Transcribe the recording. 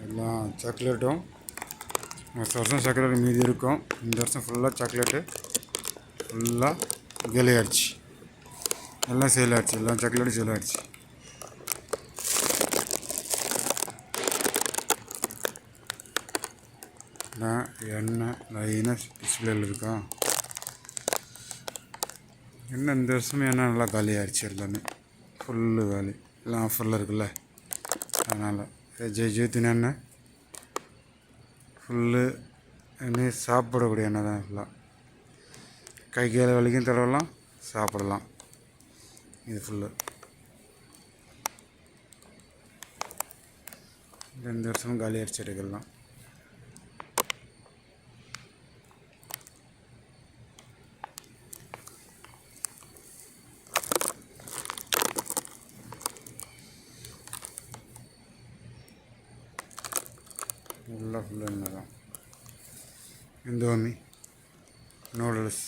எல்லாம் சாக்லேட்டும் வருஷம் சாக்லேட் மீதி இருக்கும். இந்த வருஷம் ஃபுல்லாக சாக்லேட்டு ஃபுல்லாக கேலி ஆகிடுச்சு. எல்லாம் சேல் ஆகிடுச்சு. எல்லாம் சாக்லேட்டும் சேல் ஆகிடுச்சு. எண்ணெய் லைனாக டிஸ்பிளேயில் இருக்கா. எண்ணெய் இந்த வருஷமே எண்ணெய் நல்லா காலி ஆகிடுச்சு. எல்லாமே ஃபுல்லு காலி. எல்லாம் ஆஃபரில் இருக்குல்ல, அதனால் ஜெயத்தின் எண்ணெய் ஃபுல்லு எண்ணெய் சாப்பிடக்கூடிய எண்ணெய் தான். ஃபுல்லாக கை கையில் வலிக்கும், தடவலாம், சாப்பிடலாம். இது ஃபுல்லு இந்த வருஷமும் காலி ஆகிடுச்சு. எடுக்கலாம் ஃபுல்லாக எண்ணெய் தான். இந்தோமி நூடுல்ஸ்